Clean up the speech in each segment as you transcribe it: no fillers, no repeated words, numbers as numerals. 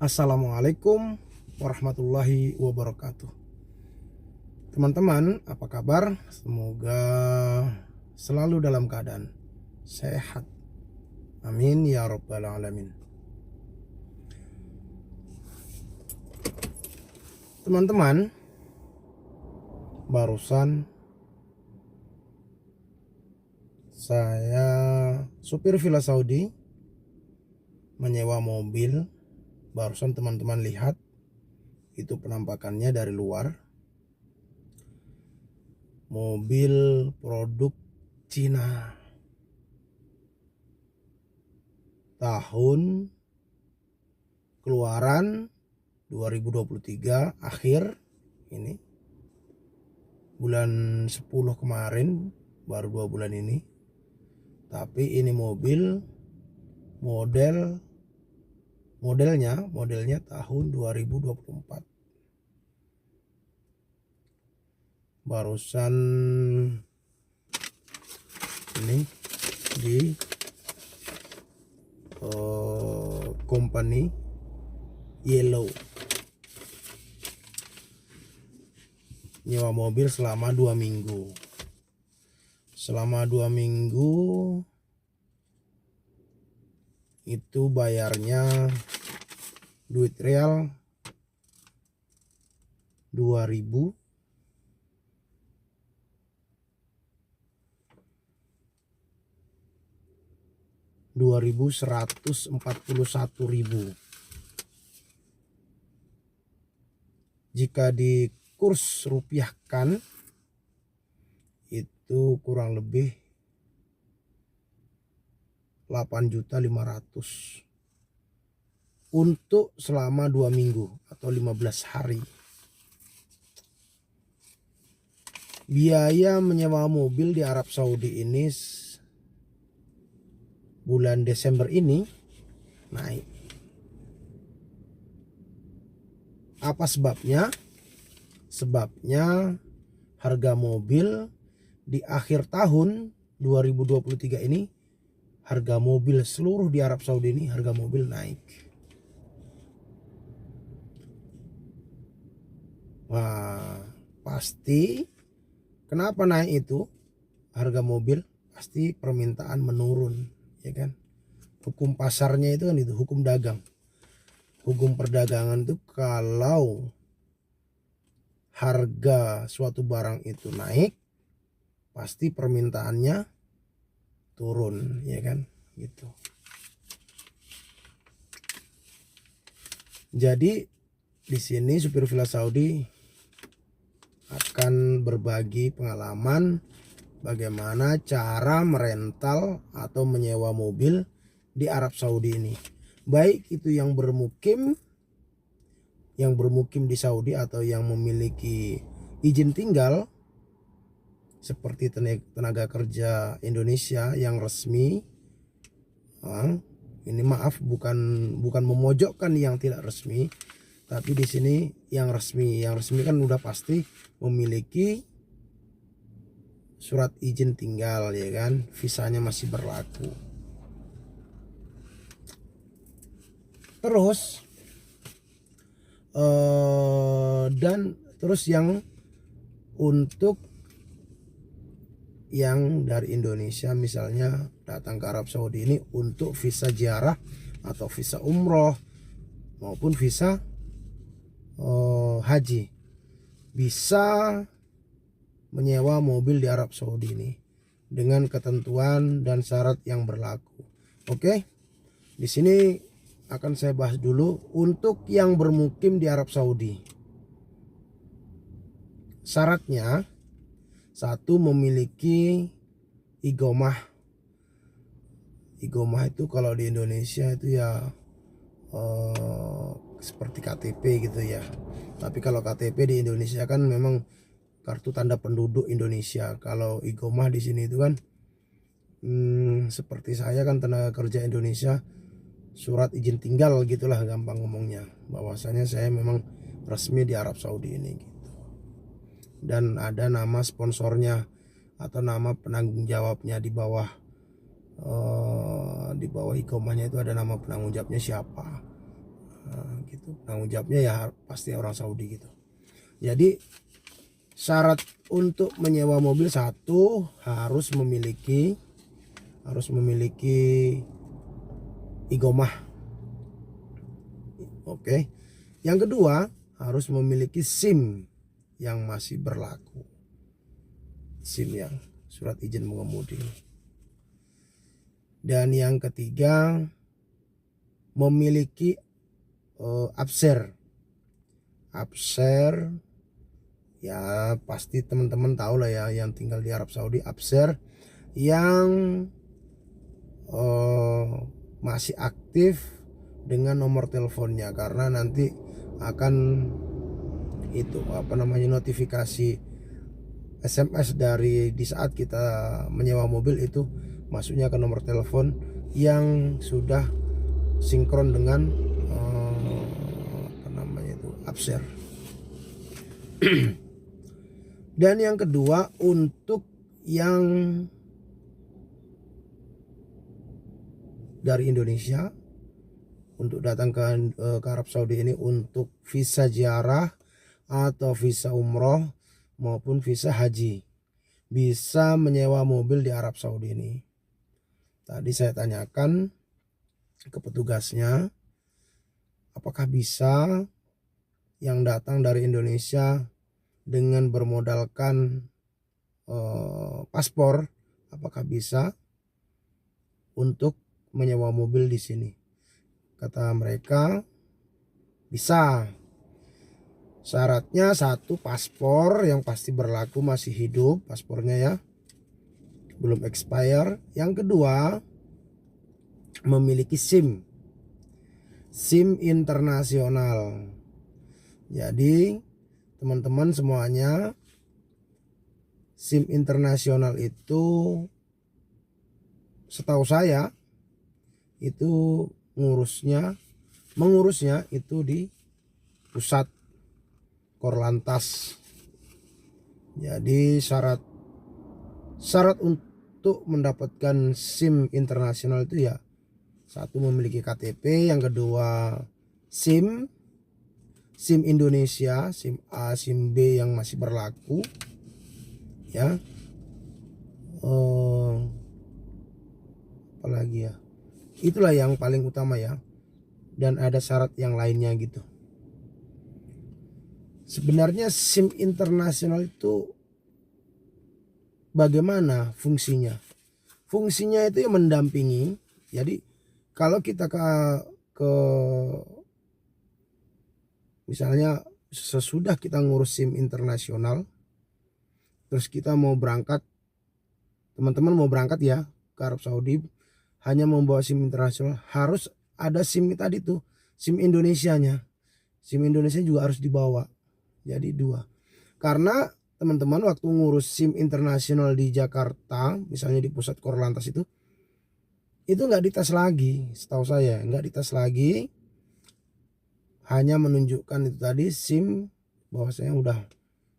Assalamualaikum warahmatullahi wabarakatuh. Teman-teman, apa kabar? Semoga selalu dalam keadaan sehat. Amin ya rabbal alamin. Teman-teman, barusan saya supir Villa Saudi menyewa mobil. Barusan teman-teman lihat itu penampakannya dari luar. Mobil produk Cina. Tahun keluaran 2023 akhir ini. Bulan 10 kemarin, baru 2 bulan ini. Tapi ini modelnya tahun 2024. Barusan ini di company Yellow nyewa mobil selama 2 minggu. Selama 2 minggu itu bayarnya duit real 2.000 2.141.000. Jika di kurs rupiahkan itu kurang lebih 8.500.000 untuk selama 2 minggu atau 15 hari. Biaya menyewa mobil di Arab Saudi ini bulan Desember ini naik. Apa sebabnya? Sebabnya harga mobil di akhir tahun 2023 ini, harga mobil seluruh di Arab Saudi ini, harga mobil naik. Wah, pasti kenapa naik itu harga mobil? Pasti permintaan menurun, ya kan? Hukum pasarnya itu kan itu, hukum dagang. Hukum perdagangan itu kalau harga suatu barang itu naik, pasti permintaannya turun, ya kan? Gitu. Jadi di sini supir Villa Saudi akan berbagi pengalaman bagaimana cara merental atau menyewa mobil di Arab Saudi ini. Baik itu yang bermukim di Saudi atau yang memiliki izin tinggal seperti tenaga kerja Indonesia yang resmi. Ini maaf, bukan memojokkan yang tidak resmi, tapi di sini yang resmi kan udah pasti memiliki surat izin tinggal, ya kan, visanya masih berlaku. Terus yang untuk yang dari Indonesia misalnya datang ke Arab Saudi ini untuk visa ziarah atau visa umroh maupun visa haji, bisa menyewa mobil di Arab Saudi ini dengan ketentuan dan syarat yang berlaku. Oke, di sini akan saya bahas dulu untuk yang bermukim di Arab Saudi. Syaratnya, satu, memiliki iqomah. Iqomah itu kalau di Indonesia itu ya seperti KTP gitu ya. Tapi kalau KTP di Indonesia kan memang kartu tanda penduduk Indonesia. Kalau iqomah di sini itu kan seperti saya kan tenaga kerja Indonesia, surat izin tinggal gitulah gampang ngomongnya, bahwasanya saya memang resmi di Arab Saudi ini gitu. Dan ada nama sponsornya atau nama penanggung jawabnya di bawah iqomahnya itu ada nama penanggung jawabnya siapa. gitu. Tanggung jawabnya ya pasti orang Saudi gitu. Jadi syarat untuk menyewa mobil, satu harus memiliki igomah. Oke. Yang kedua harus memiliki SIM yang masih berlaku. SIM yang surat izin mengemudi. Dan yang ketiga memiliki Abser. Ya pasti teman-teman tahu lah ya yang tinggal di Arab Saudi, Abser yang masih aktif dengan nomor teleponnya, karena nanti akan itu notifikasi SMS dari di saat kita menyewa mobil itu masuknya ke nomor telepon yang sudah sinkron dengan Abser. Dan yang kedua untuk yang dari Indonesia untuk datang ke Arab Saudi ini untuk visa ziarah atau visa umroh maupun visa haji, bisa menyewa mobil di Arab Saudi ini. Tadi saya tanyakan ke petugasnya apakah bisa yang datang dari Indonesia dengan bermodalkan paspor, apakah bisa untuk menyewa mobil di sini. Kata mereka bisa. Syaratnya satu, paspor yang pasti berlaku, masih hidup paspornya ya, belum expire. Yang kedua memiliki SIM internasional. Jadi teman-teman semuanya, SIM internasional itu setahu saya itu mengurusnya itu di pusat Korlantas. Jadi syarat untuk mendapatkan SIM internasional itu ya satu memiliki KTP, yang kedua SIM Indonesia, SIM A, SIM B yang masih berlaku ya. Apalagi ya, itulah yang paling utama ya, dan ada syarat yang lainnya gitu. Sebenarnya SIM internasional itu bagaimana fungsinya? Fungsinya itu yang mendampingi. Jadi kalau kita ke misalnya sesudah kita ngurus SIM internasional, terus kita mau berangkat, teman-teman mau berangkat ya ke Arab Saudi, hanya membawa SIM internasional, harus ada SIM tadi tuh, SIM Indonesianya. SIM Indonesia juga harus dibawa. Jadi dua. Karena teman-teman waktu ngurus SIM internasional di Jakarta, misalnya di pusat Korlantas itu nggak dites lagi, setahu saya nggak dites lagi, hanya menunjukkan itu tadi SIM bahwa saya udah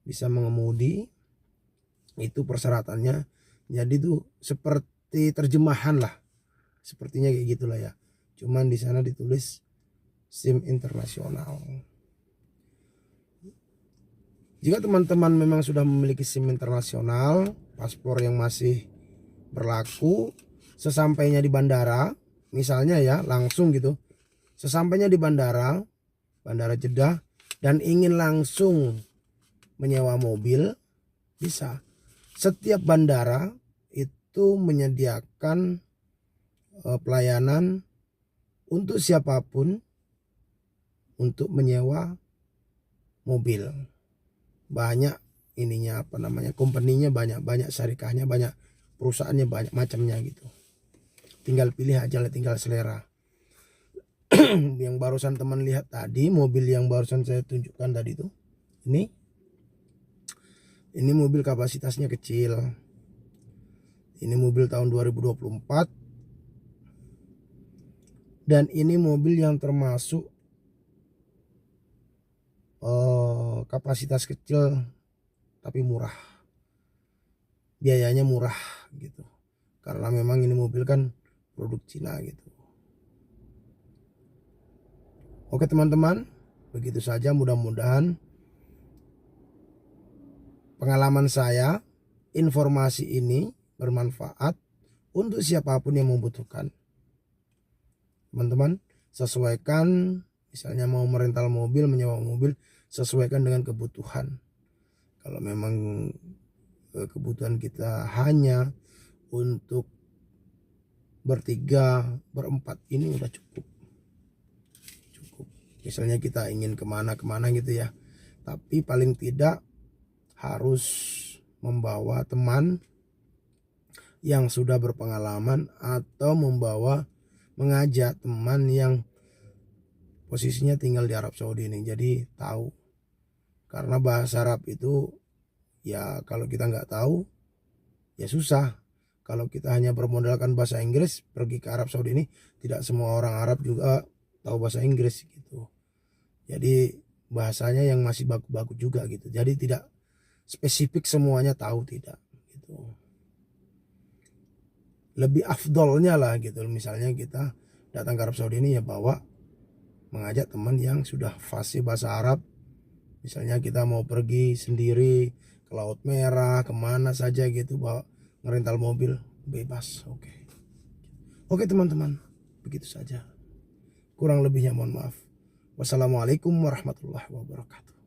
bisa mengemudi, itu persyaratannya. Jadi itu seperti terjemahan lah, sepertinya kayak gitulah ya. Cuman di sana ditulis SIM internasional. Jika teman-teman memang sudah memiliki SIM internasional, paspor yang masih berlaku, sesampainya di bandara, misalnya ya langsung gitu, sesampainya di bandara Jeddah, dan ingin langsung menyewa mobil, bisa. Setiap bandara itu menyediakan pelayanan untuk siapapun untuk menyewa mobil. Banyak ininya kompeninya banyak syarikahnya, banyak perusahaannya, banyak macamnya gitu. Tinggal pilih aja lah, tinggal selera. Yang barusan teman lihat tadi, mobil yang barusan saya tunjukkan tadi tuh, ini mobil kapasitasnya kecil. Ini mobil tahun 2024. Dan ini mobil yang termasuk kapasitas kecil tapi murah, biayanya murah gitu, karena memang ini mobil kan produk Cina gitu. Oke teman-teman, begitu saja, mudah-mudahan pengalaman saya, informasi ini bermanfaat untuk siapapun yang membutuhkan. Teman-teman, sesuaikan, misalnya mau merental mobil, menyewa mobil, sesuaikan dengan kebutuhan. Kalau memang kebutuhan kita hanya untuk bertiga, berempat, ini udah cukup. Misalnya kita ingin kemana-kemana gitu ya, tapi paling tidak harus membawa teman yang sudah berpengalaman atau mengajak teman yang posisinya tinggal di Arab Saudi ini, jadi tahu. Karena bahasa Arab itu ya kalau kita nggak tahu ya susah. Kalau kita hanya bermodalkan bahasa Inggris pergi ke Arab Saudi ini, tidak semua orang Arab juga tahu bahasa Inggris gitu. Jadi bahasanya yang masih baku-baku juga gitu. Jadi tidak spesifik semuanya tahu, tidak gitu. Lebih afdolnya lah gitu. Misalnya kita datang ke Arab Saudi ini ya mengajak teman yang sudah fasih bahasa Arab. Misalnya kita mau pergi sendiri ke Laut Merah, kemana saja gitu, bawa ngerental mobil bebas. Oke teman-teman, begitu saja. Kurang lebihnya mohon maaf. Wassalamualaikum warahmatullahi wabarakatuh.